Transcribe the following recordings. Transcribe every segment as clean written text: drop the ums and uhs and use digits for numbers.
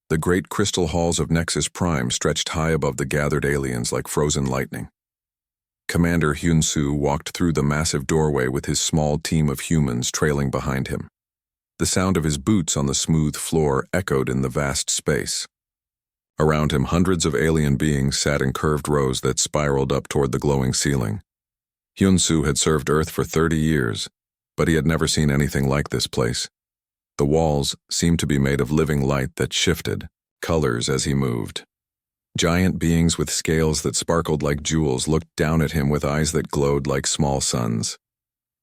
The great crystal halls of Nexus Prime stretched high above the gathered aliens like frozen lightning. Commander Hyun-soo walked through the massive doorway with his small team of humans trailing behind him. The sound of his boots on the smooth floor echoed in the vast space. Around him, hundreds of alien beings sat in curved rows that spiraled up toward the glowing ceiling. Hyun-soo had served Earth for 30 years, but he had never seen anything like this place. The walls seemed to be made of living light that shifted colors as he moved. Giant beings with scales that sparkled like jewels looked down at him with eyes that glowed like small suns.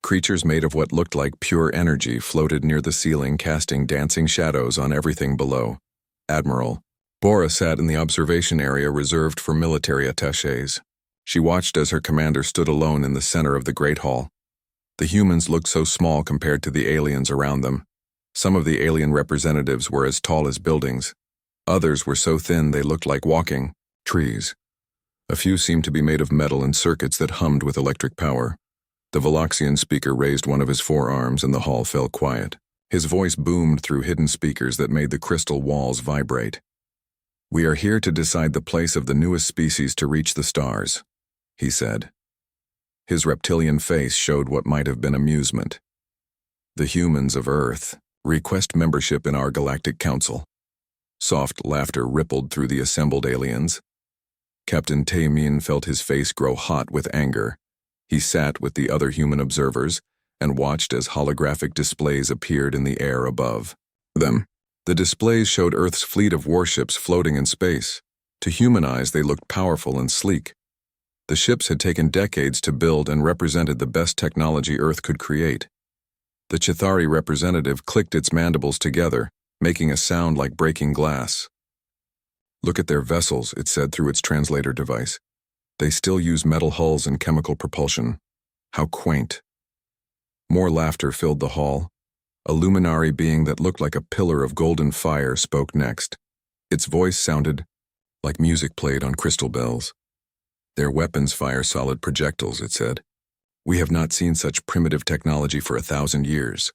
Creatures made of what looked like pure energy floated near the ceiling, casting dancing shadows on everything below. Admiral Bora sat in the observation area reserved for military attachés. She watched as her commander stood alone in the center of the Great Hall. The humans looked so small compared to the aliens around them. Some of the alien representatives were as tall as buildings. Others were so thin they looked like walking trees. A few seemed to be made of metal and circuits that hummed with electric power. The Veloxian speaker raised one of his forearms and the hall fell quiet. His voice boomed through hidden speakers that made the crystal walls vibrate. "We are here to decide the place of the newest species to reach the stars," he said. His reptilian face showed what might have been amusement. "The humans of Earth request membership in our Galactic Council." Soft laughter rippled through the assembled aliens. Captain Taemin felt his face grow hot with anger. He sat with the other human observers and watched as holographic displays appeared in the air above them. The displays showed Earth's fleet of warships floating in space. To human eyes, they looked powerful and sleek. The ships had taken decades to build and represented the best technology Earth could create. The Chithari representative clicked its mandibles together, making a sound like breaking glass. "Look at their vessels," it said through its translator device. "They still use metal hulls and chemical propulsion. How quaint." More laughter filled the hall. A luminary being that looked like a pillar of golden fire spoke next. Its voice sounded like music played on crystal bells. "Their weapons fire solid projectiles," it said. "We have not seen such primitive technology for 1,000 years."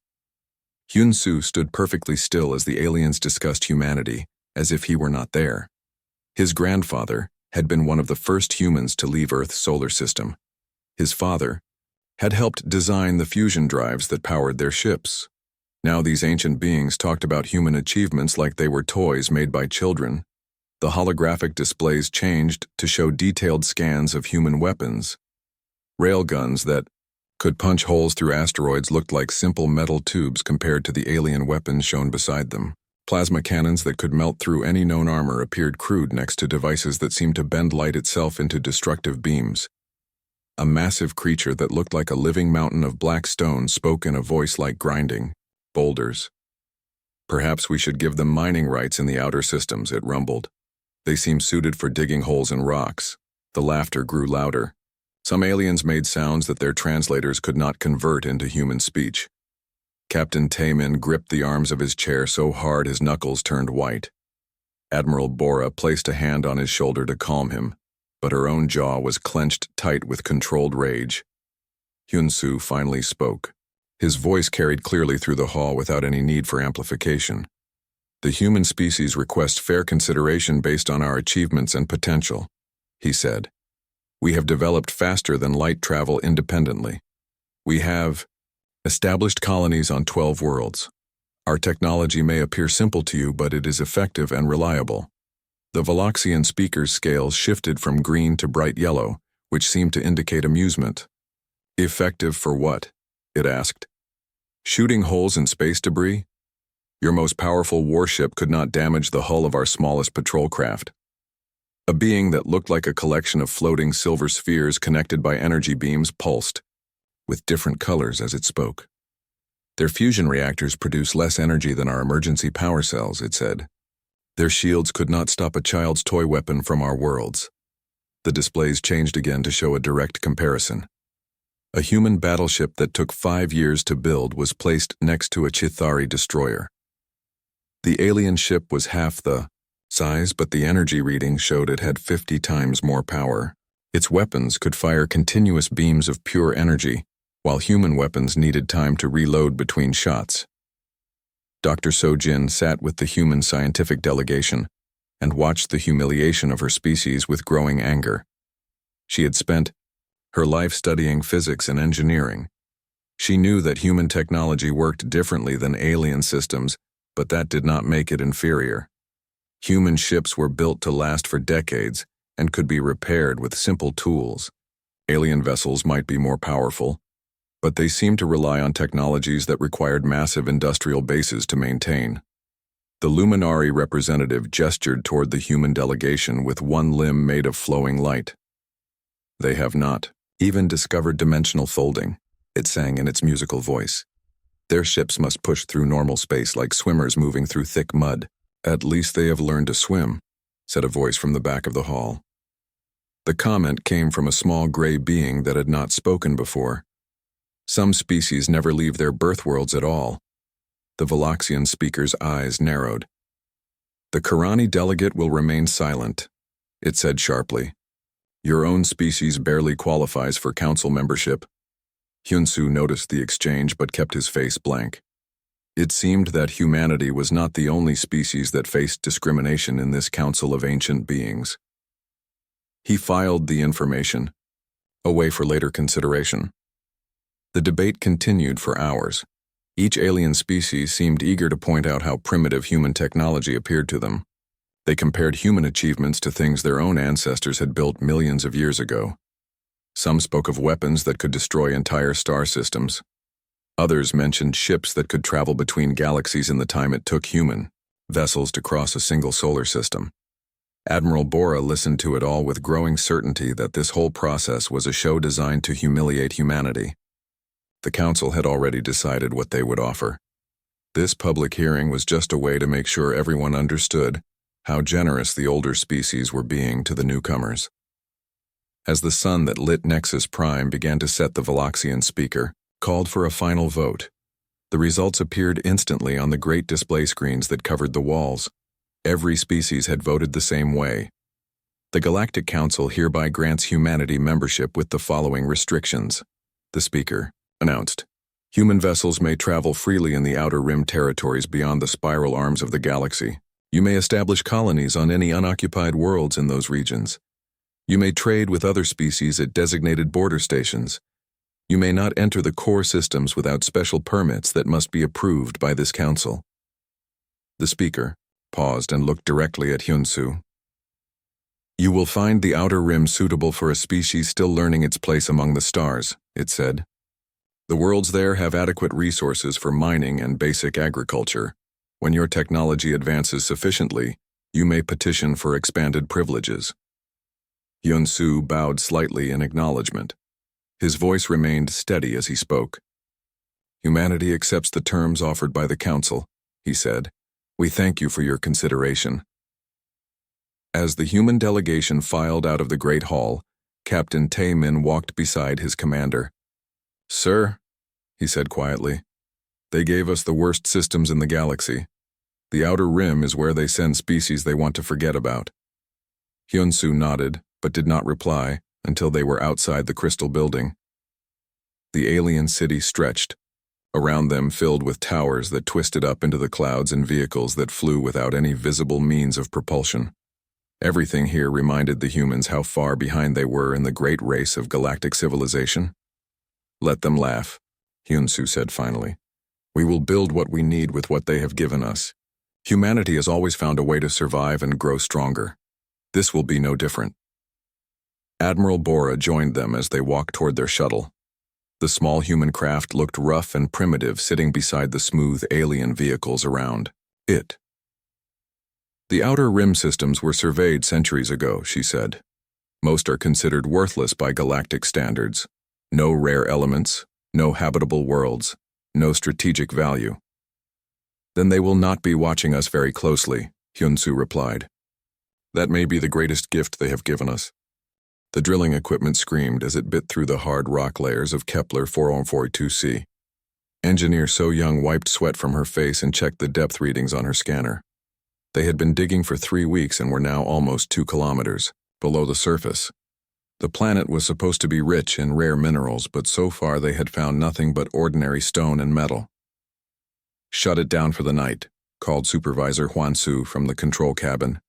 Hyun-soo stood perfectly still as the aliens discussed humanity, as if he were not there. His grandfather had been one of the first humans to leave Earth's solar system. His father had helped design the fusion drives that powered their ships. Now these ancient beings talked about human achievements like they were toys made by children. The holographic displays changed to show detailed scans of human weapons. Railguns that could punch holes through asteroids looked like simple metal tubes compared to the alien weapons shown beside them. Plasma cannons that could melt through any known armor appeared crude next to devices that seemed to bend light itself into destructive beams. A massive creature that looked like a living mountain of black stone spoke in a voice like grinding boulders. "Perhaps we should give them mining rights in the outer systems," it rumbled. "They seem suited for digging holes in rocks." The laughter grew louder. Some aliens made sounds that their translators could not convert into human speech. Captain Taemin gripped the arms of his chair so hard his knuckles turned white. Admiral Bora placed a hand on his shoulder to calm him, but her own jaw was clenched tight with controlled rage. Hyun-soo finally spoke. His voice carried clearly through the hall without any need for amplification. "The human species request fair consideration based on our achievements and potential," he said. "We have developed faster than light travel independently. We have established colonies on 12 worlds. Our technology may appear simple to you, but it is effective and reliable." The Veloxian speaker's scales shifted from green to bright yellow, which seemed to indicate amusement. "Effective for what?" it asked. "Shooting holes in space debris? Your most powerful warship could not damage the hull of our smallest patrol craft." A being that looked like a collection of floating silver spheres connected by energy beams pulsed, with different colors as it spoke. "Their fusion reactors produce less energy than our emergency power cells," it said. "Their shields could not stop a child's toy weapon from our worlds." The displays changed again to show a direct comparison. A human battleship that took 5 years to build was placed next to a Chithari destroyer. The alien ship was half the size, but the energy reading showed it had 50 times more power. Its weapons could fire continuous beams of pure energy, while human weapons needed time to reload between shots. Dr. So-Jin sat with the human scientific delegation and watched the humiliation of her species with growing anger. She had spent her life studying physics and engineering. She knew that human technology worked differently than alien systems, but that did not make it inferior. Human ships were built to last for decades and could be repaired with simple tools. Alien vessels might be more powerful, but they seemed to rely on technologies that required massive industrial bases to maintain. The Luminari representative gestured toward the human delegation with one limb made of flowing light. "They have not even discovered dimensional folding," it sang in its musical voice. "Their ships must push through normal space like swimmers moving through thick mud." "At least they have learned to swim," said a voice from the back of the hall. The comment came from a small gray being that had not spoken before. Some species never leave their birth worlds at all. The Veloxian speaker's eyes narrowed. "The Karani delegate will remain silent," it said sharply. "Your own species barely qualifies for council membership." Hyunsu noticed the exchange but kept his face blank. It seemed that humanity was not the only species that faced discrimination in this council of ancient beings. He filed the information away for later consideration. The debate continued for hours. Each alien species seemed eager to point out how primitive human technology appeared to them. They compared human achievements to things their own ancestors had built millions of years ago. Some spoke of weapons that could destroy entire star systems. Others mentioned ships that could travel between galaxies in the time it took human vessels to cross a single solar system. Admiral Bora listened to it all with growing certainty that this whole process was a show designed to humiliate humanity. The council had already decided what they would offer. This public hearing was just a way to make sure everyone understood how generous the older species were being to the newcomers. As the sun that lit Nexus Prime began to set, the Veloxian speaker called for a final vote. The results appeared instantly on the great display screens that covered the walls. Every species had voted the same way. "The Galactic Council hereby grants humanity membership with the following restrictions," the speaker announced. "Human vessels may travel freely in the outer rim territories beyond the spiral arms of the galaxy. You may establish colonies on any unoccupied worlds in those regions. You may trade with other species at designated border stations. You may not enter the core systems without special permits that must be approved by this council." The speaker paused and looked directly at Hyunsu. "You will find the outer rim suitable for a species still learning its place among the stars," it said. "The worlds there have adequate resources for mining and basic agriculture. When your technology advances sufficiently, you may petition for expanded privileges." Hyunsu bowed slightly in acknowledgement. His voice remained steady as he spoke. "Humanity accepts the terms offered by the council," he said. "We thank you for your consideration." As the human delegation filed out of the Great Hall, Captain Tae-min walked beside his commander. "Sir," he said quietly, "they gave us the worst systems in the galaxy. The outer rim is where they send species they want to forget about." Hyunsu nodded, but did not reply until they were outside the crystal building. The alien city stretched, around them filled with towers that twisted up into the clouds and vehicles that flew without any visible means of propulsion. Everything here reminded the humans how far behind they were in the great race of galactic civilization. "Let them laugh," Hyunsu said finally. "We will build what we need with what they have given us. Humanity has always found a way to survive and grow stronger. This will be no different." Admiral Bora joined them as they walked toward their shuttle. The small human craft looked rough and primitive sitting beside the smooth alien vehicles around it. "The outer rim systems were surveyed centuries ago," she said. "Most are considered worthless by galactic standards. No rare elements, no habitable worlds, no strategic value." "Then they will not be watching us very closely," Hyunsu replied. "That may be the greatest gift they have given us." The drilling equipment screamed as it bit through the hard rock layers of Kepler 4042c. Engineer So Young wiped sweat from her face and checked the depth readings on her scanner. They had been digging for 3 weeks and were now almost 2 kilometers below the surface. The planet was supposed to be rich in rare minerals, but so far they had found nothing but ordinary stone and metal. Shut it down for the night, called Supervisor Huansu from the control cabin.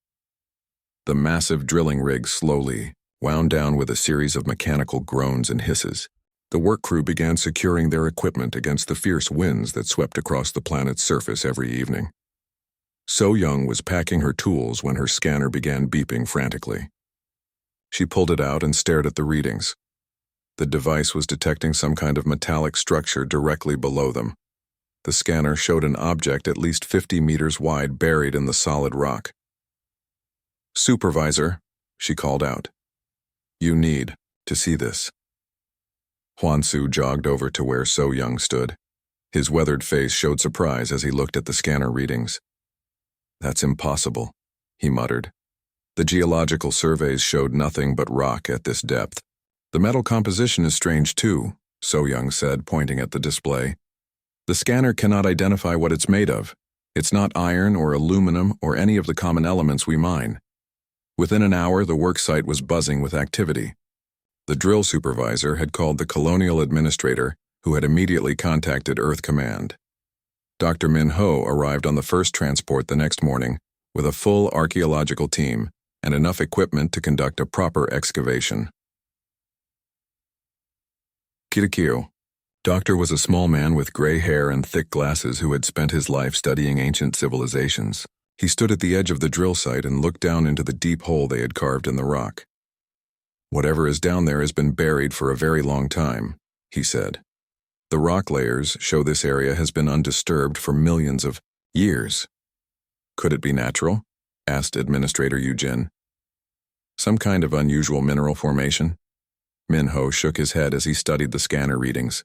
The massive drilling rig slowly wound down with a series of mechanical groans and hisses. The work crew began securing their equipment against the fierce winds that swept across the planet's surface every evening. So Young was packing her tools when her scanner began beeping frantically. She pulled it out and stared at the readings. The device was detecting some kind of metallic structure directly below them. The scanner showed an object at least 50 meters wide buried in the solid rock. "Supervisor," she called out. "You need to see this." Huansu jogged over to where So Young stood. His weathered face showed surprise as he looked at the scanner readings. "That's impossible," he muttered. The geological surveys showed nothing but rock at this depth. "The metal composition is strange too," So Young said, pointing at the display. "The scanner cannot identify what it's made of. It's not iron or aluminum or any of the common elements we mine." Within an hour, the worksite was buzzing with activity. The drill supervisor had called the colonial administrator, who had immediately contacted Earth Command. Dr. Min Ho arrived on the first transport the next morning with a full archaeological team and enough equipment to conduct a proper excavation. Kitakio. Doctor was a small man with gray hair and thick glasses who had spent his life studying ancient civilizations. He stood at the edge of the drill site and looked down into the deep hole they had carved in the rock. "Whatever is down there has been buried for a very long time," he said. "The rock layers show this area has been undisturbed for millions of years." "Could it be natural?" asked Administrator Eugene. "Some kind of unusual mineral formation?" Min Ho shook his head as he studied the scanner readings.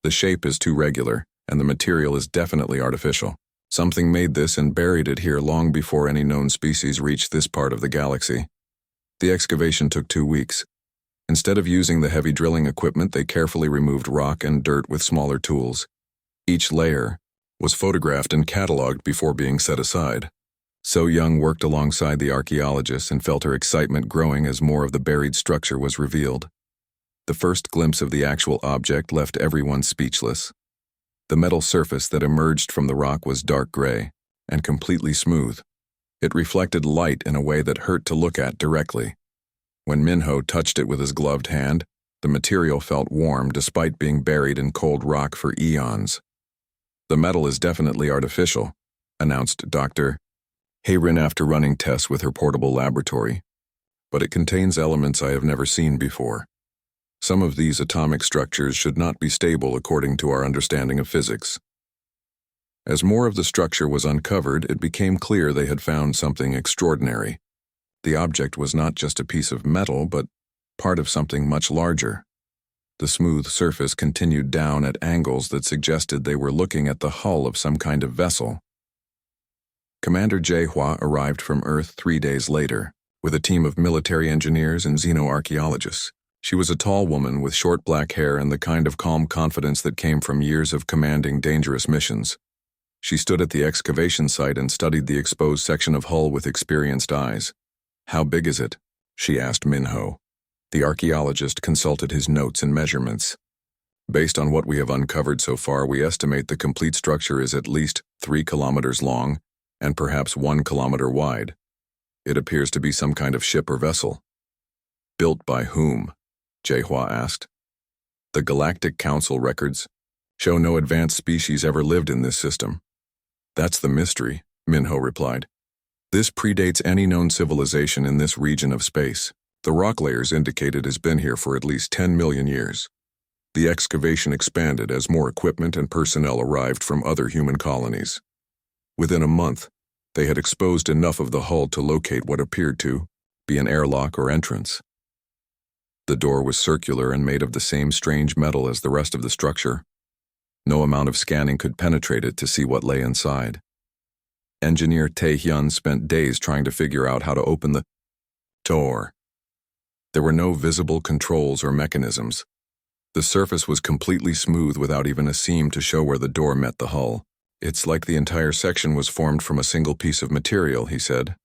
"The shape is too regular, and the material is definitely artificial. Something made this and buried it here long before any known species reached this part of the galaxy." The excavation took 2 weeks. Instead of using the heavy drilling equipment, they carefully removed rock and dirt with smaller tools. Each layer was photographed and cataloged before being set aside. So Young worked alongside the archaeologists and felt her excitement growing as more of the buried structure was revealed. The first glimpse of the actual object left everyone speechless. The metal surface that emerged from the rock was dark gray and completely smooth. It reflected light in a way that hurt to look at directly. When Min Ho touched it with his gloved hand, the material felt warm despite being buried in cold rock for eons. "The metal is definitely artificial," announced Dr. Hayrin after running tests with her portable laboratory. "But it contains elements I have never seen before. Some of these atomic structures should not be stable according to our understanding of physics." As more of the structure was uncovered, it became clear they had found something extraordinary. The object was not just a piece of metal, but part of something much larger. The smooth surface continued down at angles that suggested they were looking at the hull of some kind of vessel. Commander Jaehua arrived from Earth 3 days later, with a team of military engineers and xenoarchaeologists. She was a tall woman with short black hair and the kind of calm confidence that came from years of commanding dangerous missions. She stood at the excavation site and studied the exposed section of hull with experienced eyes. "How big is it?" she asked Min Ho. The archaeologist consulted his notes and measurements. "Based on what we have uncovered so far, we estimate the complete structure is at least 3 kilometers long and perhaps 1 kilometer wide. It appears to be some kind of ship or vessel." "Built by whom?" Jaehua asked. "The Galactic Council records show no advanced species ever lived in this system." "That's the mystery," Min Ho replied. "This predates any known civilization in this region of space. The rock layers indicate it has been here for at least 10 million years. The excavation expanded as more equipment and personnel arrived from other human colonies. Within a month, they had exposed enough of the hull to locate what appeared to be an airlock or entrance. The door was circular and made of the same strange metal as the rest of the structure. No amount of scanning could penetrate it to see what lay inside. Engineer Tae-hyun spent days trying to figure out how to open the door. There were no visible controls or mechanisms. The surface was completely smooth without even a seam to show where the door met the hull. "It's like the entire section was formed from a single piece of material," he said.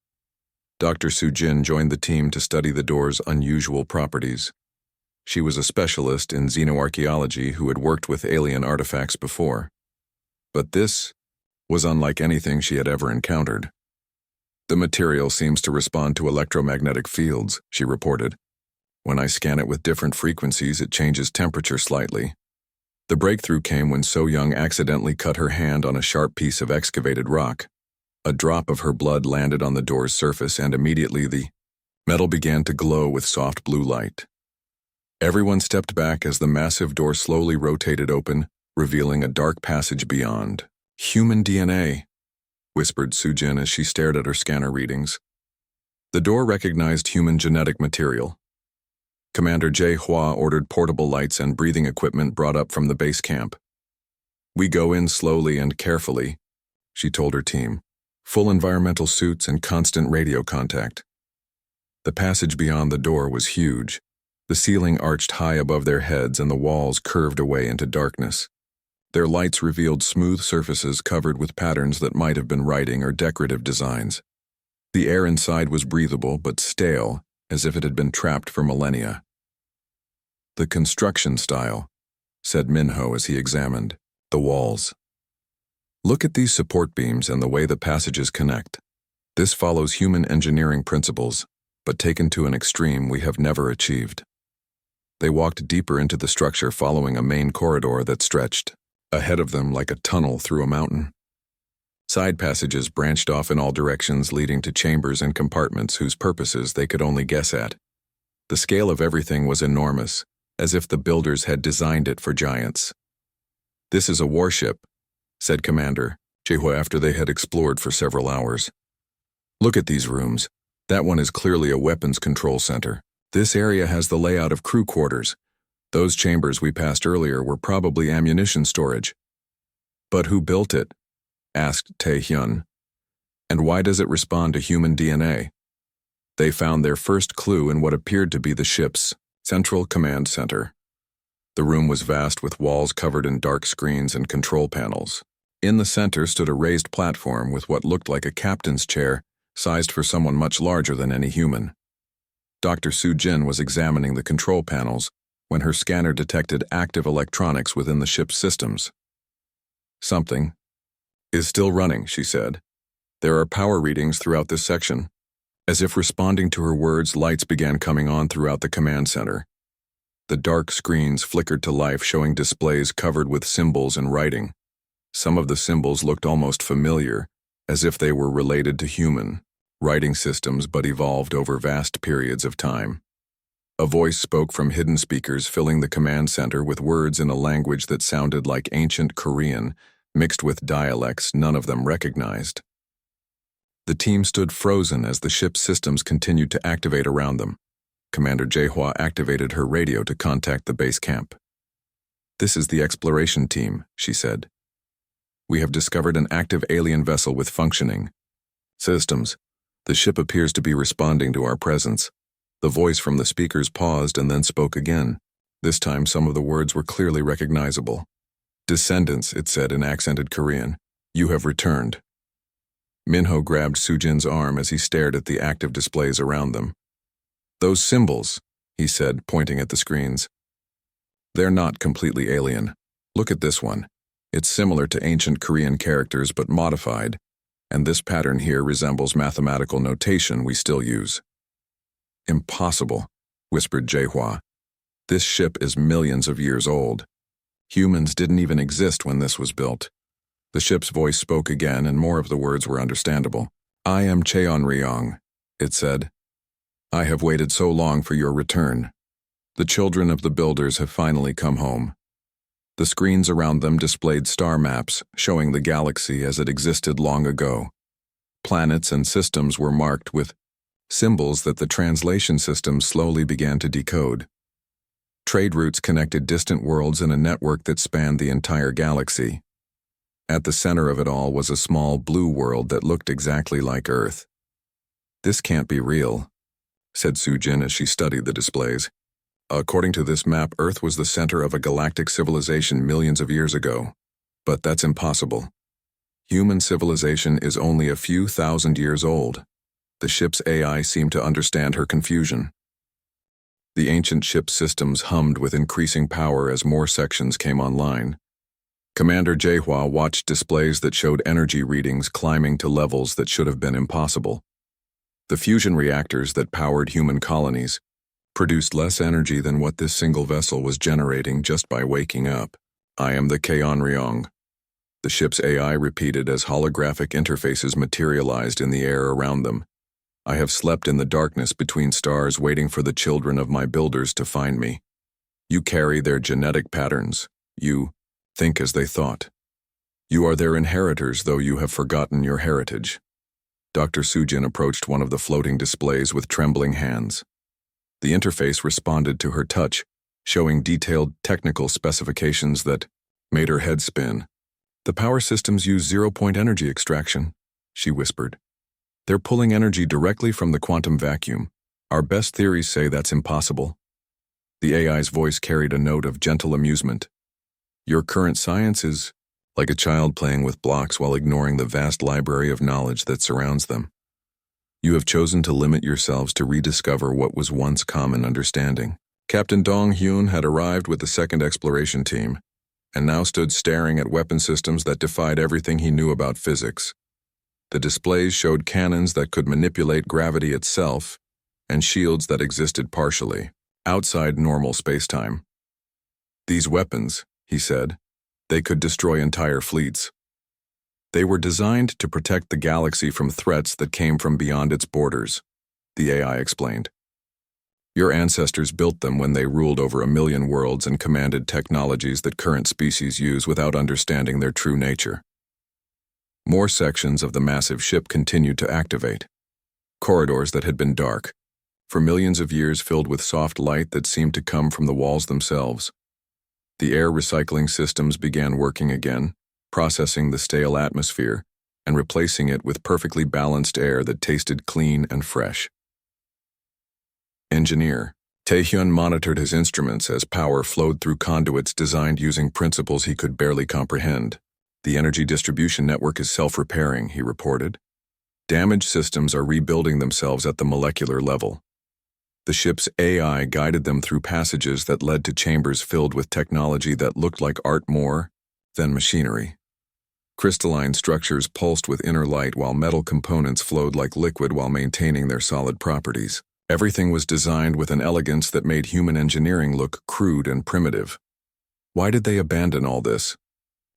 Dr. Soo-jin joined the team to study the door's unusual properties. She was a specialist in xenoarchaeology who had worked with alien artifacts before. But this was unlike anything she had ever encountered. "The material seems to respond to electromagnetic fields," she reported. "When I scan it with different frequencies, it changes temperature slightly." The breakthrough came when So Young accidentally cut her hand on a sharp piece of excavated rock. A drop of her blood landed on the door's surface, and immediately the metal began to glow with soft blue light. Everyone stepped back as the massive door slowly rotated open, revealing a dark passage beyond. "Human DNA," whispered Sujin as she stared at her scanner readings. The door recognized human genetic material. Commander Hua ordered portable lights and breathing equipment brought up from the base camp. "We go in slowly and carefully," she told her team. "Full environmental suits and constant radio contact." The passage beyond the door was huge. The ceiling arched high above their heads and the walls curved away into darkness. Their lights revealed smooth surfaces covered with patterns that might have been writing or decorative designs. The air inside was breathable but stale, as if it had been trapped for millennia. "The construction style," said Minho as he examined the walls. "Look at these support beams and the way the passages connect. This follows human engineering principles, but taken to an extreme we have never achieved." They walked deeper into the structure, following a main corridor that stretched ahead of them like a tunnel through a mountain. Side passages branched off in all directions, leading to chambers and compartments whose purposes they could only guess at. The scale of everything was enormous, as if the builders had designed it for giants. "This is a warship," said Commander Jehua after they had explored for several hours. "Look at these rooms. That one is clearly a weapons control center. This area has the layout of crew quarters. Those chambers we passed earlier were probably ammunition storage." "But who built it?" asked Tae-hyun. "And why does it respond to human DNA?" They found their first clue in what appeared to be the ship's central command center. The room was vast, with walls covered in dark screens and control panels. In the center stood a raised platform with what looked like a captain's chair, sized for someone much larger than any human. Dr. Soo-jin was examining the control panels when her scanner detected active electronics within the ship's systems. "Something is still running," she said. "There are power readings throughout this section." As if responding to her words, lights began coming on throughout the command center. The dark screens flickered to life, showing displays covered with symbols and writing. Some of the symbols looked almost familiar, as if they were related to human writing systems but evolved over vast periods of time. A voice spoke from hidden speakers, filling the command center with words in a language that sounded like ancient Korean, mixed with dialects none of them recognized. The team stood frozen as the ship's systems continued to activate around them. Commander Jehua activated her radio to contact the base camp. "This is the exploration team," she said. "We have discovered an active alien vessel with functioning systems. The ship appears to be responding to our presence." The voice from the speakers paused and then spoke again. This time some of the words were clearly recognizable. "Descendants," it said in accented Korean. "You have returned." Minho grabbed Sujin's arm as he stared at the active displays around them. "Those symbols," he said, pointing at the screens. "They're not completely alien. Look at this one. It's similar to ancient Korean characters but modified, and this pattern here resembles mathematical notation we still use." "Impossible," whispered Jehua. "This ship is millions of years old. Humans didn't even exist when this was built." The ship's voice spoke again, and more of the words were understandable. "I am Cheon Ryong," it said. "I have waited so long for your return. The children of the builders have finally come home." The screens around them displayed star maps, showing the galaxy as it existed long ago. Planets and systems were marked with symbols that the translation system slowly began to decode. Trade routes connected distant worlds in a network that spanned the entire galaxy. At the center of it all was a small blue world that looked exactly like Earth. "This can't be real," said Sujin as she studied the displays. "According to this map, Earth was the center of a galactic civilization millions of years ago. But that's impossible. Human civilization is only a few thousand years old." The ship's AI seemed to understand her confusion. The ancient ship's systems hummed with increasing power as more sections came online. Commander Jaehua watched displays that showed energy readings climbing to levels that should have been impossible. The fusion reactors that powered human colonies produced less energy than what this single vessel was generating just by waking up. "I am the Kaon Ryong," the ship's AI repeated as holographic interfaces materialized in the air around them. "I have slept in the darkness between stars waiting for the children of my builders to find me. You carry their genetic patterns. You think as they thought. You are their inheritors, though you have forgotten your heritage." Dr. Sujin approached one of the floating displays with trembling hands. The interface responded to her touch, showing detailed technical specifications that made her head spin. "The power systems use zero-point energy extraction," she whispered. "They're pulling energy directly from the quantum vacuum. Our best theories say that's impossible." The AI's voice carried a note of gentle amusement. "Your current science is like a child playing with blocks while ignoring the vast library of knowledge that surrounds them. You have chosen to limit yourselves to rediscover what was once common understanding." Captain Dong Hyun had arrived with the second exploration team, and now stood staring at weapon systems that defied everything he knew about physics. The displays showed cannons that could manipulate gravity itself, and shields that existed partially, outside normal spacetime. "These weapons," he said, "they could destroy entire fleets. They were designed to protect the galaxy from threats that came from beyond its borders," the AI explained. "Your ancestors built them when they ruled over 1,000,000 worlds and commanded technologies that current species use without understanding their true nature." More sections of the massive ship continued to activate. Corridors that had been dark, for millions of years filled with soft light that seemed to come from the walls themselves. The air recycling systems began working again, processing the stale atmosphere and replacing it with perfectly balanced air that tasted clean and fresh. Engineer Taehyun monitored his instruments as power flowed through conduits designed using principles he could barely comprehend. "The energy distribution network is self-repairing," he reported. "Damaged systems are rebuilding themselves at the molecular level." The ship's AI guided them through passages that led to chambers filled with technology that looked like art more than machinery. Crystalline structures pulsed with inner light while metal components flowed like liquid while maintaining their solid properties. Everything was designed with an elegance that made human engineering look crude and primitive. "Why did they abandon all this?"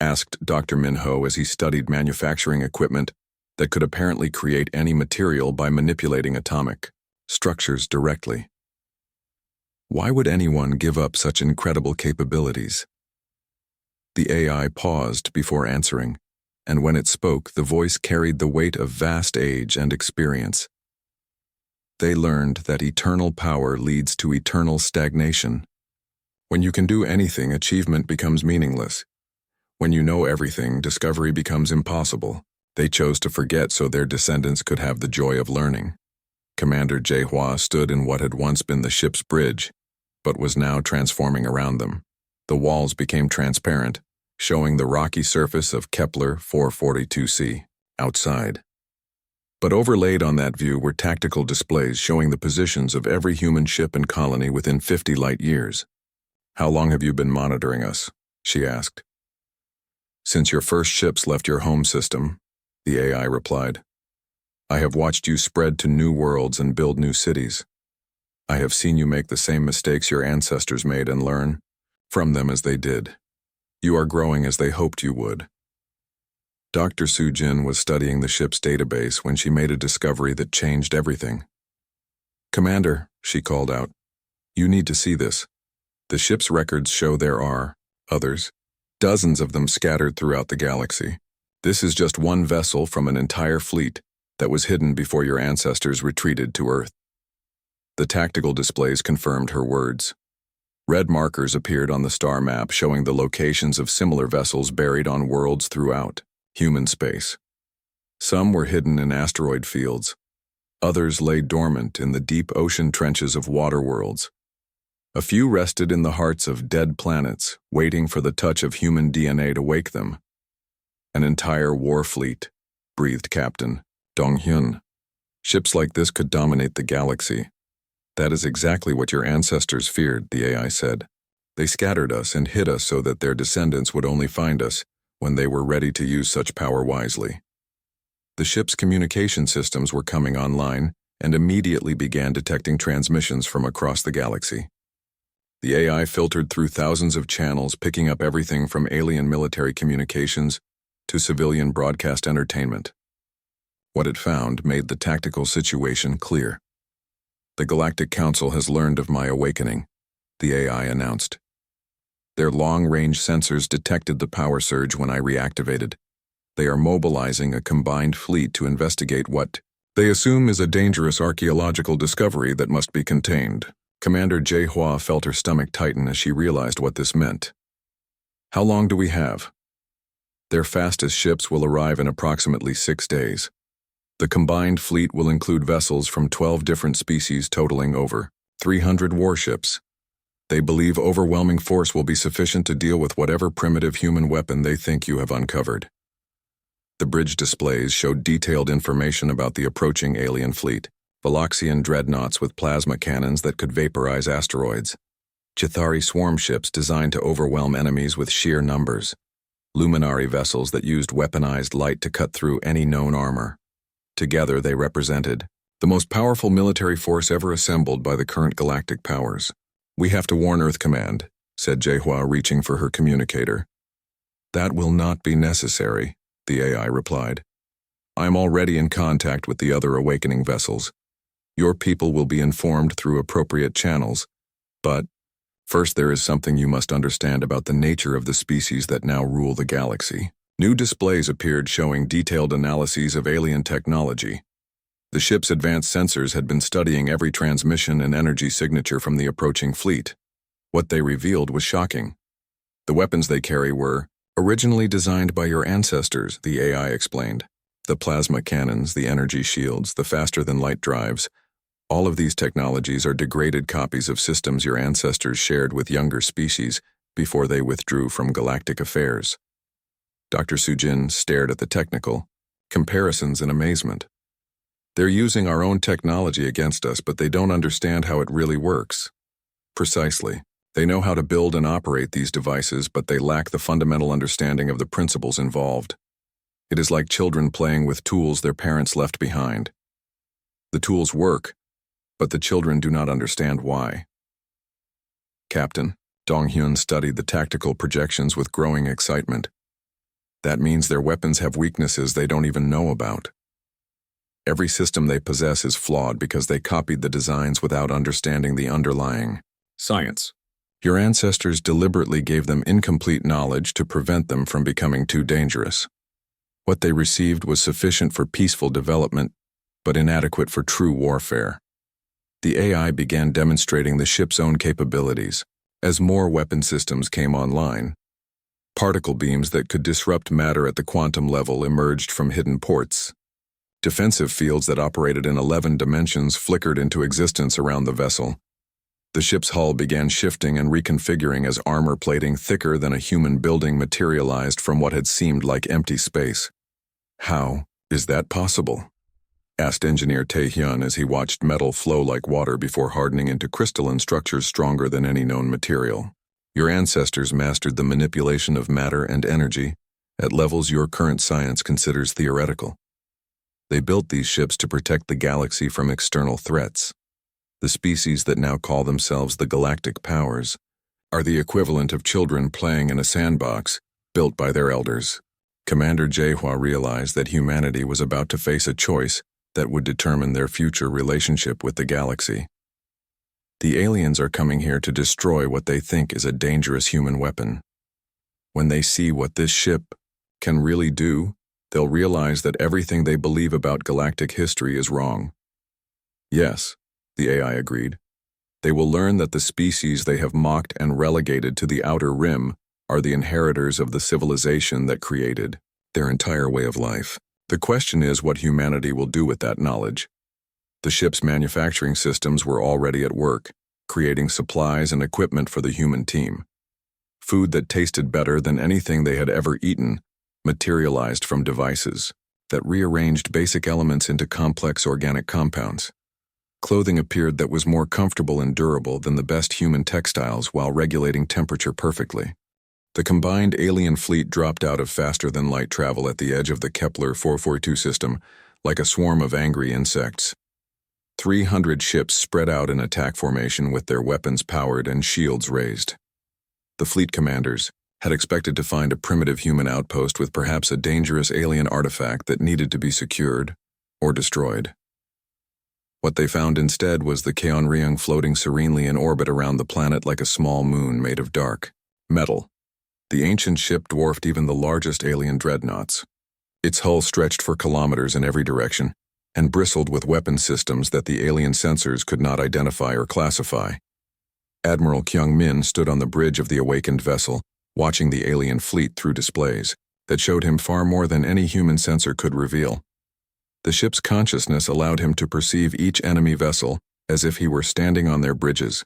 asked Dr. Minho as he studied manufacturing equipment that could apparently create any material by manipulating atomic structures directly. "Why would anyone give up such incredible capabilities?" The AI paused before answering, and when it spoke, the voice carried the weight of vast age and experience. "They learned that eternal power leads to eternal stagnation. When you can do anything, achievement becomes meaningless. When you know everything, discovery becomes impossible. They chose to forget so their descendants could have the joy of learning." Commander Jaehua stood in what had once been the ship's bridge, but was now transforming around them. The walls became transparent, showing the rocky surface of Kepler 442c outside. But overlaid on that view were tactical displays showing the positions of every human ship and colony within 50 light years. "How long have you been monitoring us?" she asked. "Since your first ships left your home system," the AI replied. "I have watched you spread to new worlds and build new cities. I have seen you make the same mistakes your ancestors made and learn from them as they did. You are growing as they hoped you would." Dr. Sujin was studying the ship's database when she made a discovery that changed everything. "Commander," she called out, "you need to see this. The ship's records show there are others, dozens of them scattered throughout the galaxy. This is just one vessel from an entire fleet that was hidden before your ancestors retreated to Earth." The tactical displays confirmed her words. Red markers appeared on the star map showing the locations of similar vessels buried on worlds throughout human space. Some were hidden in asteroid fields. Others lay dormant in the deep ocean trenches of water worlds. A few rested in the hearts of dead planets, waiting for the touch of human DNA to wake them. "An entire war fleet," breathed Captain Dong Hyun. "Ships like this could dominate the galaxy." "That is exactly what your ancestors feared," the AI said. They scattered us and hid us so that their descendants would only find us when they were ready to use such power wisely. The ship's communication systems were coming online and immediately began detecting transmissions from across the galaxy. The AI filtered through thousands of channels, picking up everything from alien military communications to civilian broadcast entertainment. What it found made the tactical situation clear. "The Galactic Council has learned of my awakening," the AI announced. "Their long-range sensors detected the power surge when I reactivated. They are mobilizing a combined fleet to investigate what they assume is a dangerous archaeological discovery that must be contained." Commander HFY felt her stomach tighten as she realized what this meant. "How long do we have?" "Their fastest ships will arrive in approximately 6 days. The combined fleet will include vessels from 12 different species totaling over 300 warships. They believe overwhelming force will be sufficient to deal with whatever primitive human weapon they think you have uncovered." The bridge displays showed detailed information about the approaching alien fleet. Veloxian dreadnoughts with plasma cannons that could vaporize asteroids. Chitauri swarm ships designed to overwhelm enemies with sheer numbers. Luminary vessels that used weaponized light to cut through any known armor. Together they represented the most powerful military force ever assembled by the current galactic powers. "We have to warn Earth Command," said HFY, reaching for her communicator. "That will not be necessary," the AI replied. "I am already in contact with the other awakening vessels. Your people will be informed through appropriate channels, but first there is something you must understand about the nature of the species that now rule the galaxy." New displays appeared showing detailed analyses of alien technology. The ship's advanced sensors had been studying every transmission and energy signature from the approaching fleet. What they revealed was shocking. The weapons they carry were originally designed by your ancestors, the AI explained. The plasma cannons, the energy shields, the faster-than-light drives. All of these technologies are degraded copies of systems your ancestors shared with younger species before they withdrew from galactic affairs. Dr. Sujin stared at the technical comparisons in amazement. "They're using our own technology against us, but they don't understand how it really works." "Precisely. They know how to build and operate these devices, but they lack the fundamental understanding of the principles involved. It is like children playing with tools their parents left behind. The tools work, but the children do not understand why." "Captain," Dong-hyun studied the tactical projections with growing excitement. "That means their weapons have weaknesses they don't even know about. Every system they possess is flawed because they copied the designs without understanding the underlying science. Your ancestors deliberately gave them incomplete knowledge to prevent them from becoming too dangerous. What they received was sufficient for peaceful development, but inadequate for true warfare." The AI began demonstrating the ship's own capabilities. As more weapon systems came online, particle beams that could disrupt matter at the quantum level emerged from hidden ports. Defensive fields that operated in 11 dimensions flickered into existence around the vessel. The ship's hull began shifting and reconfiguring as armor plating thicker than a human building materialized from what had seemed like empty space. "How is that possible?" asked Engineer Tae-hyun as he watched metal flow like water before hardening into crystalline structures stronger than any known material. "Your ancestors mastered the manipulation of matter and energy at levels your current science considers theoretical. They built these ships to protect the galaxy from external threats. The species that now call themselves the Galactic Powers are the equivalent of children playing in a sandbox built by their elders." Commander HFY realized that humanity was about to face a choice that would determine their future relationship with the galaxy. The aliens are coming here to destroy what they think is a dangerous human weapon. When they see what this ship can really do, they'll realize that everything they believe about galactic history is wrong. "Yes," the AI agreed. "They will learn that the species they have mocked and relegated to the outer rim are the inheritors of the civilization that created their entire way of life. The question is what humanity will do with that knowledge." The ship's manufacturing systems were already at work, creating supplies and equipment for the human team. Food that tasted better than anything they had ever eaten materialized from devices that rearranged basic elements into complex organic compounds. Clothing appeared that was more comfortable and durable than the best human textiles while regulating temperature perfectly. The combined alien fleet dropped out of faster-than-light travel at the edge of the Kepler 442 system like a swarm of angry insects. 300 ships spread out in attack formation with their weapons powered and shields raised. The fleet commanders had expected to find a primitive human outpost with perhaps a dangerous alien artifact that needed to be secured or destroyed. What they found instead was the Keonryung floating serenely in orbit around the planet like a small moon made of dark metal. The ancient ship dwarfed even the largest alien dreadnoughts. Its hull stretched for kilometers in every direction and bristled with weapon systems that the alien sensors could not identify or classify. Admiral Kyung-min stood on the bridge of the awakened vessel, watching the alien fleet through displays that showed him far more than any human sensor could reveal. The ship's consciousness allowed him to perceive each enemy vessel as if he were standing on their bridges.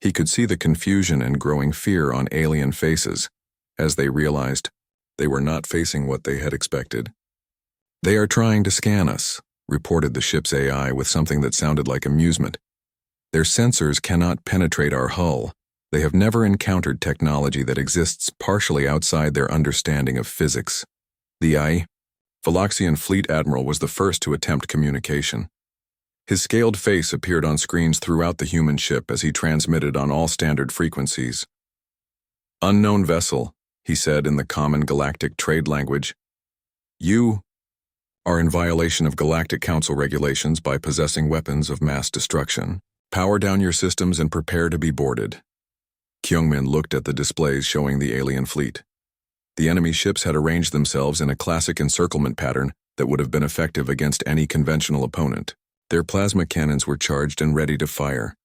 He could see the confusion and growing fear on alien faces as they realized they were not facing what they had expected. "They are trying to scan us," reported the ship's AI with something that sounded like amusement. "Their sensors cannot penetrate our hull. They have never encountered technology that exists partially outside their understanding of physics." The Valoxian Fleet Admiral was the first to attempt communication. His scaled face appeared on screens throughout the human ship as he transmitted on all standard frequencies. "Unknown vessel," he said in the common galactic trade language. "You are in violation of Galactic Council regulations by possessing weapons of mass destruction. Power down your systems and prepare to be boarded." Kyungmin looked at the displays showing the alien fleet. The enemy ships had arranged themselves in a classic encirclement pattern that would have been effective against any conventional opponent. Their plasma cannons were charged and ready to fire.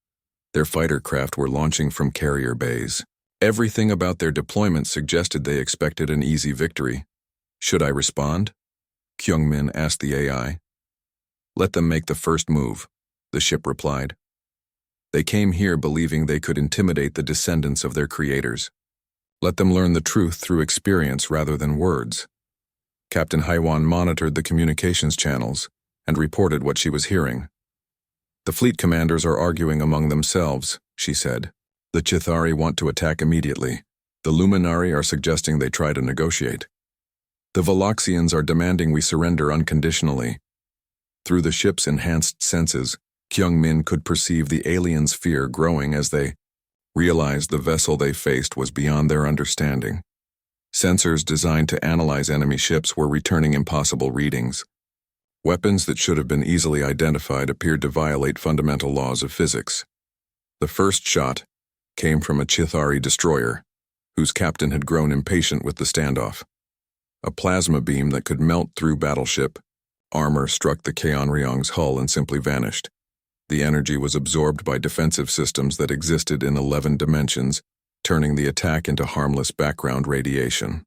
Their fighter craft were launching from carrier bays. Everything about their deployment suggested they expected an easy victory. "Should I respond?" Kyungmin asked the AI. "Let them make the first move," the ship replied. "They came here believing they could intimidate the descendants of their creators. Let them learn the truth through experience rather than words." Captain Haiwan monitored the communications channels and reported what she was hearing. "The fleet commanders are arguing among themselves," she said. "The Chithari want to attack immediately. The Luminari are suggesting they try to negotiate. The Valoxians are demanding we surrender unconditionally." Through the ship's enhanced senses, Kyung-min could perceive the aliens' fear growing as they realized the vessel they faced was beyond their understanding. Sensors designed to analyze enemy ships were returning impossible readings. Weapons that should have been easily identified appeared to violate fundamental laws of physics. The first shot came from a Chithari destroyer, whose captain had grown impatient with the standoff. A plasma beam that could melt through battleship armor struck the Keonryung's hull and simply vanished. The energy was absorbed by defensive systems that existed in 11 dimensions, turning the attack into harmless background radiation.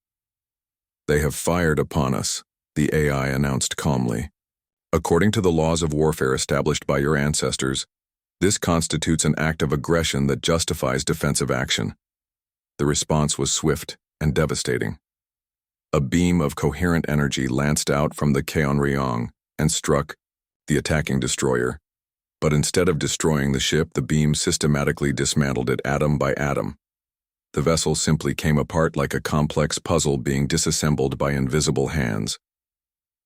"They have fired upon us," the AI announced calmly. "According to the laws of warfare established by your ancestors, this constitutes an act of aggression that justifies defensive action." The response was swift and devastating. A beam of coherent energy lanced out from the Keonryung and struck the attacking destroyer. But instead of destroying the ship, the beam systematically dismantled it atom by atom. The vessel simply came apart like a complex puzzle being disassembled by invisible hands.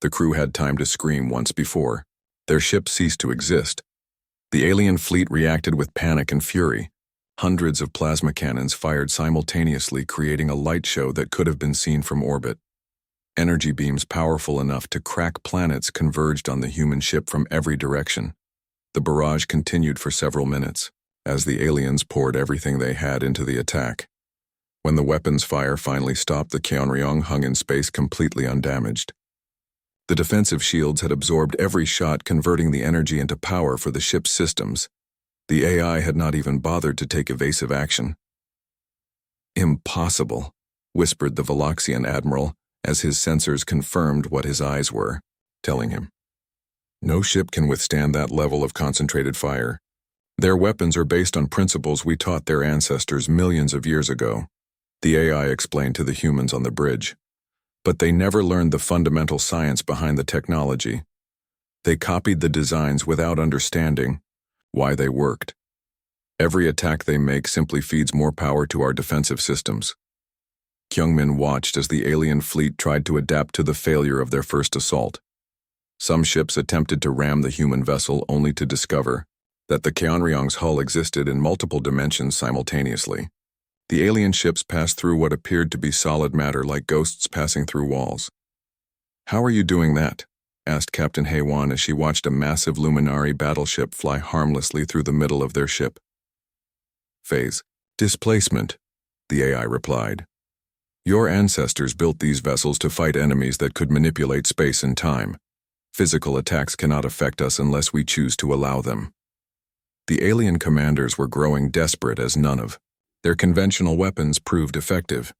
The crew had time to scream once before. Their ship ceased to exist. The alien fleet reacted with panic and fury. Hundreds of plasma cannons fired simultaneously, creating a light show that could have been seen from orbit. Energy beams powerful enough to crack planets converged on the human ship from every direction. The barrage continued for several minutes, as the aliens poured everything they had into the attack. When the weapons fire finally stopped, the Keonryung hung in space completely undamaged. The defensive shields had absorbed every shot, converting the energy into power for the ship's systems. The AI had not even bothered to take evasive action. "Impossible," whispered the Valoxian admiral, as his sensors confirmed what his eyes were telling him. "No ship can withstand that level of concentrated fire. Their weapons are based on principles we taught their ancestors millions of years ago," the AI explained to the humans on the bridge. "But they never learned the fundamental science behind the technology. They copied the designs without understanding why they worked. Every attack they make simply feeds more power to our defensive systems. Kyungmin watched as the alien fleet tried to adapt to the failure of their first assault. Some ships attempted to ram the human vessel only to discover that the Cheonryong's hull existed in multiple dimensions simultaneously. The alien ships passed through what appeared to be solid matter like ghosts passing through walls. "How are you doing that?" asked Captain Haewon as she watched a massive luminary battleship fly harmlessly through the middle of their ship. "Phase displacement," the AI replied. "Your ancestors built these vessels to fight enemies that could manipulate space and time. Physical attacks cannot affect us unless we choose to allow them." The alien commanders were growing desperate as none of their conventional weapons proved effective.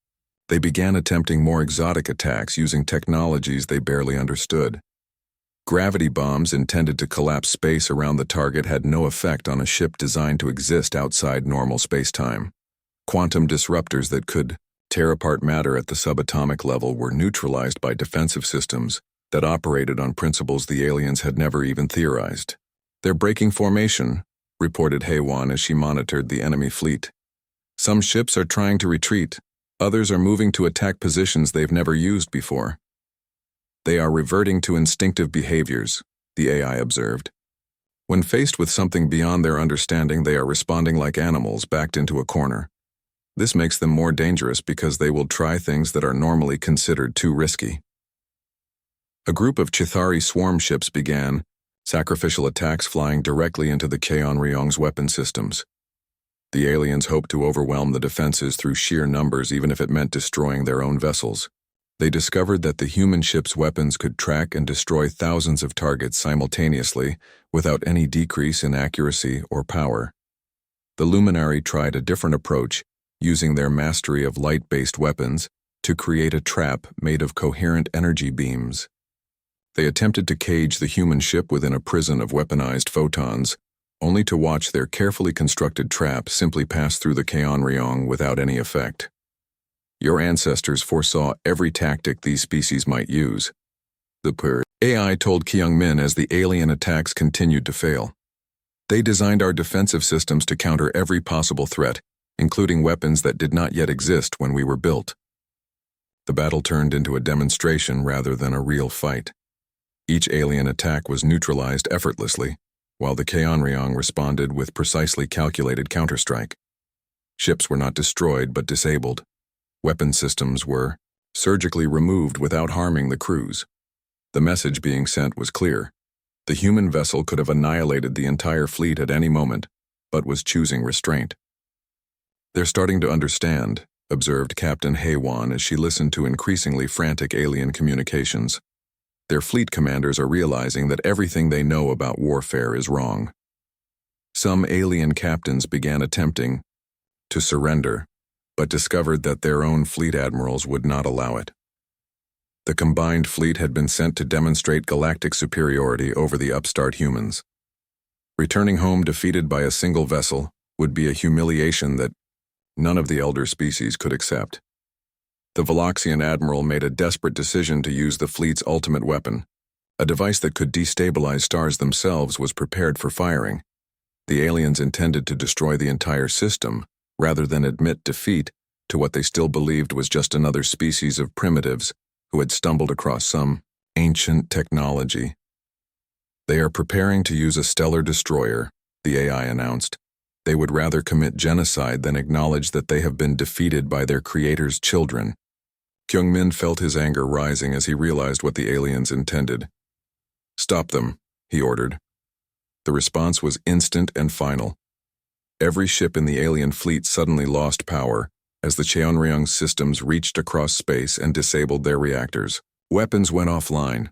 They began attempting more exotic attacks using technologies they barely understood. Gravity bombs intended to collapse space around the target had no effect on a ship designed to exist outside normal space-time. Quantum disruptors that could tear apart matter at the subatomic level were neutralized by defensive systems that operated on principles the aliens had never even theorized. "They're breaking formation," reported Haewon as she monitored the enemy fleet. "Some ships are trying to retreat. Others are moving to attack positions they've never used before." "They are reverting to instinctive behaviors," the AI observed. "When faced with something beyond their understanding, they are responding like animals backed into a corner. This makes them more dangerous because they will try things that are normally considered too risky." A group of Chithari swarm ships began sacrificial attacks flying directly into the Cheonryong's weapon systems. The aliens hoped to overwhelm the defenses through sheer numbers even if it meant destroying their own vessels. They discovered that the human ship's weapons could track and destroy thousands of targets simultaneously without any decrease in accuracy or power. The Luminary tried a different approach, using their mastery of light-based weapons to create a trap made of coherent energy beams. They attempted to cage the human ship within a prison of weaponized photons, only to watch their carefully constructed trap simply pass through the Cheonryong without any effect. "Your ancestors foresaw every tactic these species might use," the AI told Kyungmin as the alien attacks continued to fail. "They designed our defensive systems to counter every possible threat, including weapons that did not yet exist when we were built." The battle turned into a demonstration rather than a real fight. Each alien attack was neutralized effortlessly, while the Cheonryong responded with precisely calculated counterstrike. Ships were not destroyed but disabled. Weapon systems were surgically removed without harming the crews. The message being sent was clear. The human vessel could have annihilated the entire fleet at any moment, but was choosing restraint. "They're starting to understand," observed Captain Haewon as she listened to increasingly frantic alien communications. "Their fleet commanders are realizing that everything they know about warfare is wrong." Some alien captains began attempting to surrender, but discovered that their own fleet admirals would not allow it. The combined fleet had been sent to demonstrate galactic superiority over the upstart humans. Returning home defeated by a single vessel would be a humiliation that none of the elder species could accept. The Valoxian admiral made a desperate decision to use the fleet's ultimate weapon. A device that could destabilize stars themselves was prepared for firing. The aliens intended to destroy the entire system, rather than admit defeat to what they still believed was just another species of primitives who had stumbled across some ancient technology. "They are preparing to use a stellar destroyer," the AI announced. "They would rather commit genocide than acknowledge that they have been defeated by their creator's children." Kyungmin felt his anger rising as he realized what the aliens intended. "Stop them," he ordered. The response was instant and final. Every ship in the alien fleet suddenly lost power as the Cheonryong systems reached across space and disabled their reactors. Weapons went offline.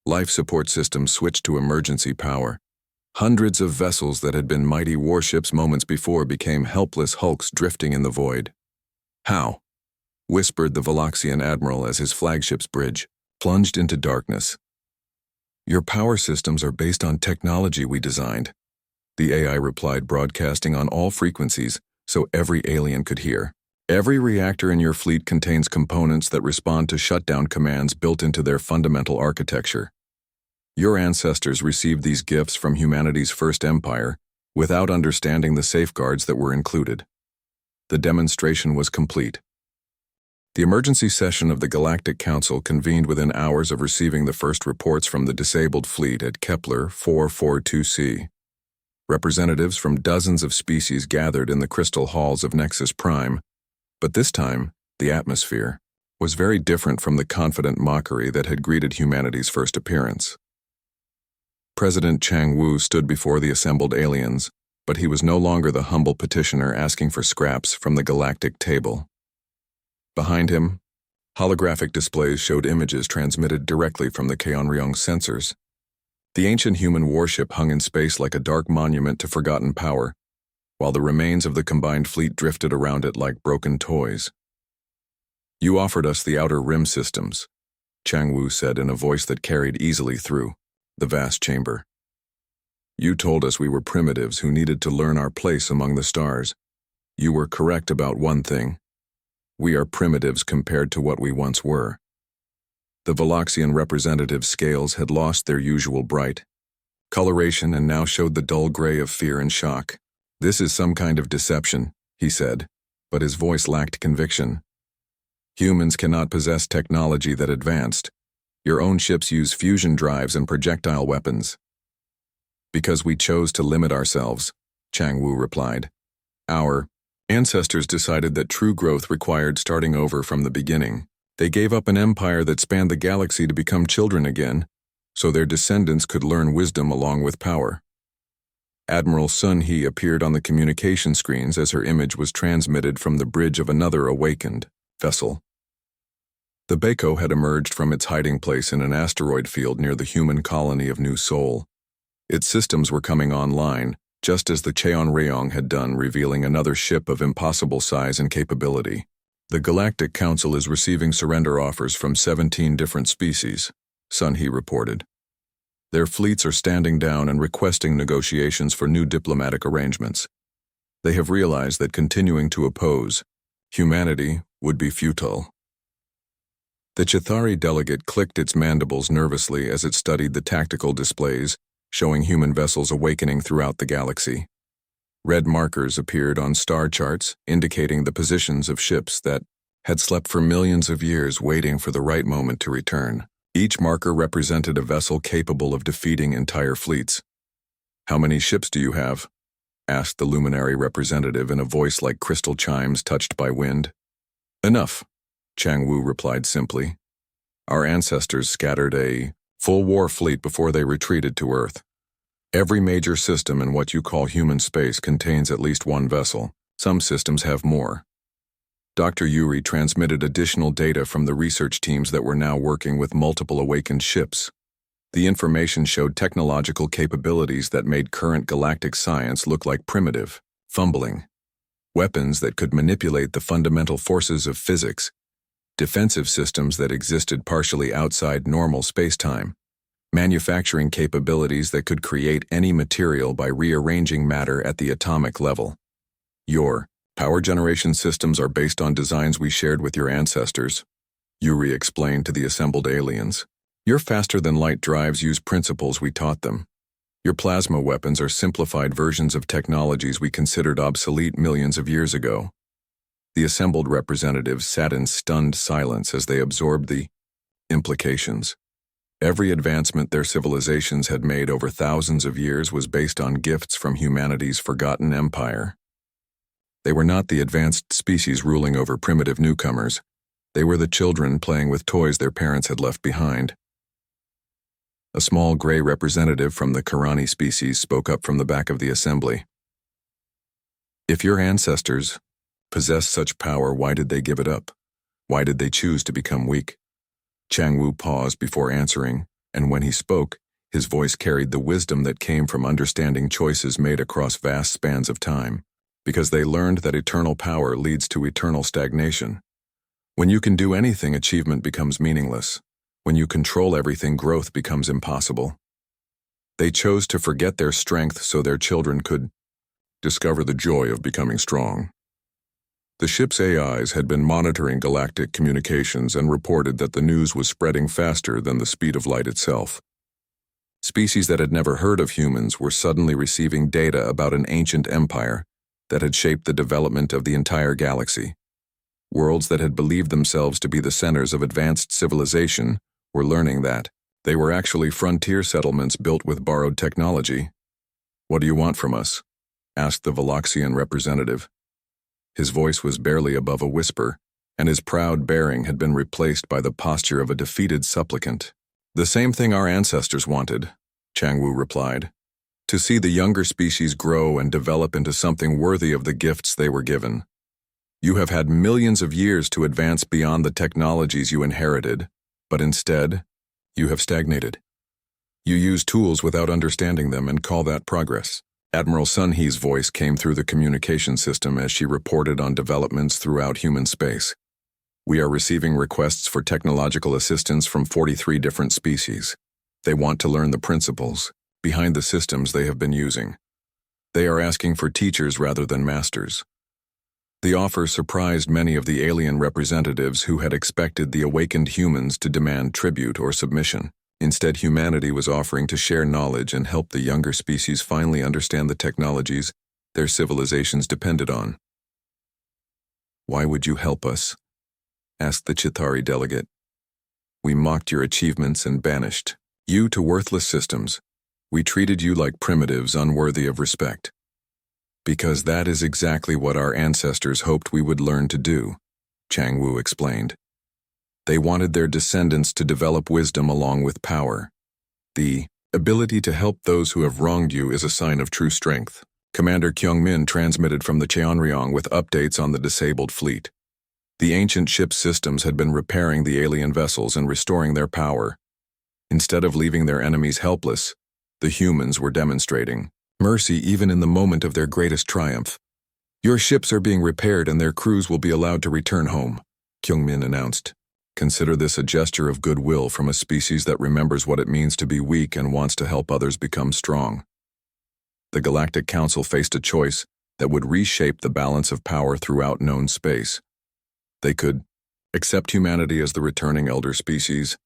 Life support systems switched to emergency power. Hundreds of vessels that had been mighty warships moments before became helpless hulks drifting in the void. "How?" whispered the Valoxian admiral as his flagship's bridge plunged into darkness. "Your power systems are based on technology we designed," the AI replied, broadcasting on all frequencies so every alien could hear. "Every reactor in your fleet contains components that respond to shutdown commands built into their fundamental architecture. Your ancestors received these gifts from humanity's first empire without understanding the safeguards that were included. The demonstration was complete. The emergency session of the Galactic Council convened within hours of receiving the first reports from the disabled fleet at Kepler 442c. Representatives from dozens of species gathered in the crystal halls of Nexus Prime, but this time, the atmosphere was very different from the confident mockery that had greeted humanity's first appearance. President Chang Wu stood before the assembled aliens, but he was no longer the humble petitioner asking for scraps from the galactic table. Behind him, holographic displays showed images transmitted directly from the Keonryong sensors. The ancient human warship hung in space like a dark monument to forgotten power, while the remains of the combined fleet drifted around it like broken toys. "You offered us the outer rim systems," Chang Wu said in a voice that carried easily through the vast chamber. "You told us we were primitives who needed to learn our place among the stars. You were correct about one thing. We are primitives compared to what we once were." The Veloxian representative's scales had lost their usual bright coloration and now showed the dull gray of fear and shock. "This is some kind of deception," he said, but his voice lacked conviction. "Humans cannot possess technology that advanced. Your own ships use fusion drives and projectile weapons." "Because we chose to limit ourselves," Chang Wu replied. "Our ancestors decided that true growth required starting over from the beginning. They gave up an empire that spanned the galaxy to become children again, so their descendants could learn wisdom along with power." Admiral Sun He appeared on the communication screens as her image was transmitted from the bridge of another awakened vessel. The Baiko had emerged from its hiding place in an asteroid field near the human colony of New Sol. Its systems were coming online, just as the Cheonryong had done, revealing another ship of impossible size and capability. "The Galactic Council is receiving surrender offers from 17 different species," Sun He reported. "Their fleets are standing down and requesting negotiations for new diplomatic arrangements. They have realized that continuing to oppose humanity would be futile." The Chithari delegate clicked its mandibles nervously as it studied the tactical displays showing human vessels awakening throughout the galaxy. Red markers appeared on star charts indicating the positions of ships that had slept for millions of years waiting for the right moment to return. Each marker represented a vessel capable of defeating entire fleets. "How many ships do you have?" asked the luminary representative in a voice like crystal chimes touched by wind. "Enough," Chang Wu replied simply. "Our ancestors scattered a full war fleet before they retreated to Earth. Every major system in what you call human space contains at least one vessel. Some systems have more." Dr. Yuri transmitted additional data from the research teams that were now working with multiple awakened ships. The information showed technological capabilities that made current galactic science look like primitive, fumbling. Weapons that could manipulate the fundamental forces of physics. Defensive systems that existed partially outside normal spacetime. Manufacturing capabilities that could create any material by rearranging matter at the atomic level. "Your power generation systems are based on designs we shared with your ancestors," Yuri explained to the assembled aliens. "Your faster-than-light drives use principles we taught them. Your plasma weapons are simplified versions of technologies we considered obsolete millions of years ago." The assembled representatives sat in stunned silence as they absorbed the implications. Every advancement their civilizations had made over thousands of years was based on gifts from humanity's forgotten empire. They were not the advanced species ruling over primitive newcomers. They were the children playing with toys their parents had left behind. A small gray representative from the Karani species spoke up from the back of the assembly. "If your ancestors possessed such power, why did they give it up? Why did they choose to become weak?" Chang Wu paused before answering, and when he spoke, his voice carried the wisdom that came from understanding choices made across vast spans of time. "Because they learned that eternal power leads to eternal stagnation. When you can do anything, achievement becomes meaningless. When you control everything, growth becomes impossible. They chose to forget their strength so their children could discover the joy of becoming strong." The ship's AIs had been monitoring galactic communications and reported that the news was spreading faster than the speed of light itself. Species that had never heard of humans were suddenly receiving data about an ancient empire that had shaped the development of the entire galaxy. Worlds that had believed themselves to be the centers of advanced civilization were learning that they were actually frontier settlements built with borrowed technology. "What do you want from us?" asked the Veloxian representative. His voice was barely above a whisper, and his proud bearing had been replaced by the posture of a defeated supplicant. "The same thing our ancestors wanted," Changwu replied. "To see the younger species grow and develop into something worthy of the gifts they were given. You have had millions of years to advance beyond the technologies you inherited, but instead, you have stagnated. You use tools without understanding them and call that progress." Admiral Sun Hee's voice came through the communication system as she reported on developments throughout human space. "We are receiving requests for technological assistance from 43 different species. They want to learn the principles behind the systems they have been using. They are asking for teachers rather than masters." The offer surprised many of the alien representatives who had expected the awakened humans to demand tribute or submission. Instead, humanity was offering to share knowledge and help the younger species finally understand the technologies their civilizations depended on. "Why would you help us?" asked the Chitauri delegate. "We mocked your achievements and banished you to worthless systems. We treated you like primitives unworthy of respect. Because that is exactly what our ancestors hoped we would learn to do," Changwu explained. "They wanted their descendants to develop wisdom along with power. The ability to help those who have wronged you is a sign of true strength." Commander Kyungmin transmitted from the Cheonryong with updates on the disabled fleet. The ancient ship systems had been repairing the alien vessels and restoring their power. Instead of leaving their enemies helpless, the humans were demonstrating mercy even in the moment of their greatest triumph. "Your ships are being repaired and their crews will be allowed to return home," Kyungmin announced. "Consider this a gesture of goodwill from a species that remembers what it means to be weak and wants to help others become strong." The Galactic Council faced a choice that would reshape the balance of power throughout known space. They could accept humanity as the returning elder species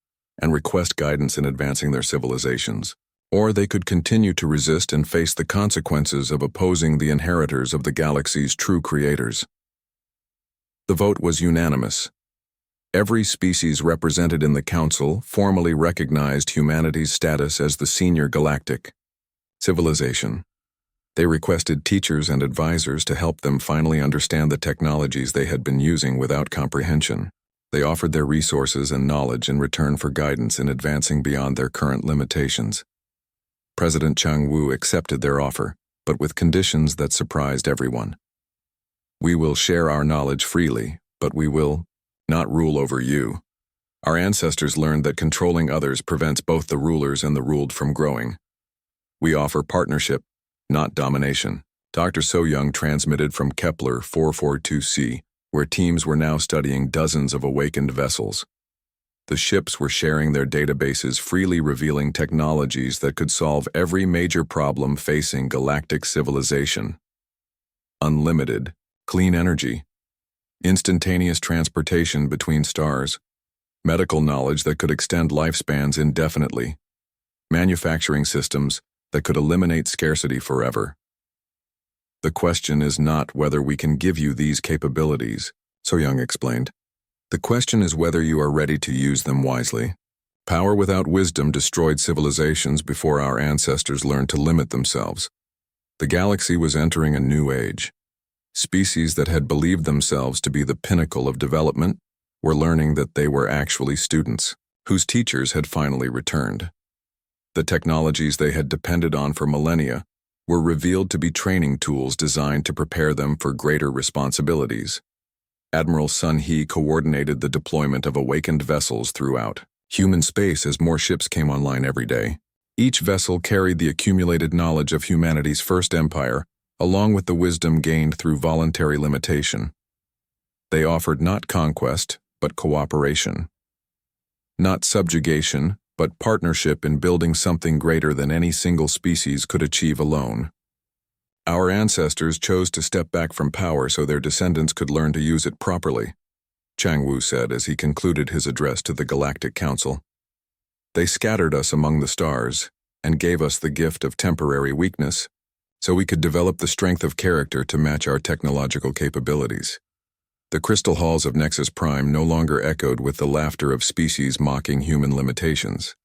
and request guidance in advancing their civilizations, or they could continue to resist and face the consequences of opposing the inheritors of the galaxy's true creators. The vote was unanimous. Every species represented in the Council formally recognized humanity's status as the senior galactic civilization. They requested teachers and advisors to help them finally understand the technologies they had been using without comprehension. They offered their resources and knowledge in return for guidance in advancing beyond their current limitations. President Changwu accepted their offer, but with conditions that surprised everyone. "We will share our knowledge freely, but we will not rule over you. Our ancestors learned that controlling others prevents both the rulers and the ruled from growing. We offer partnership, not domination." Dr. So-young transmitted from Kepler 442c, where teams were now studying dozens of awakened vessels. The ships were sharing their databases, freely revealing technologies that could solve every major problem facing galactic civilization. Unlimited, clean energy, instantaneous transportation between stars, medical knowledge that could extend lifespans indefinitely, manufacturing systems that could eliminate scarcity forever. "The question is not whether we can give you these capabilities," So-young explained. "The question is whether you are ready to use them wisely. Power without wisdom destroyed civilizations before our ancestors learned to limit themselves. The galaxy was entering a new age. Species that had believed themselves to be the pinnacle of development were learning that they were actually students, whose teachers had finally returned. The technologies they had depended on for millennia were revealed to be training tools designed to prepare them for greater responsibilities. Admiral Sun Hee coordinated the deployment of awakened vessels throughout human space as more ships came online every day. Each vessel carried the accumulated knowledge of humanity's first empire, along with the wisdom gained through voluntary limitation. They offered not conquest, but cooperation. Not subjugation, but partnership in building something greater than any single species could achieve alone. Our ancestors chose to step back from power so their descendants could learn to use it properly, Changwu said as he concluded his address to the Galactic Council. They scattered us among the stars, and gave us the gift of temporary weakness, so we could develop the strength of character to match our technological capabilities. The crystal halls of Nexus Prime no longer echoed with the laughter of species mocking human limitations.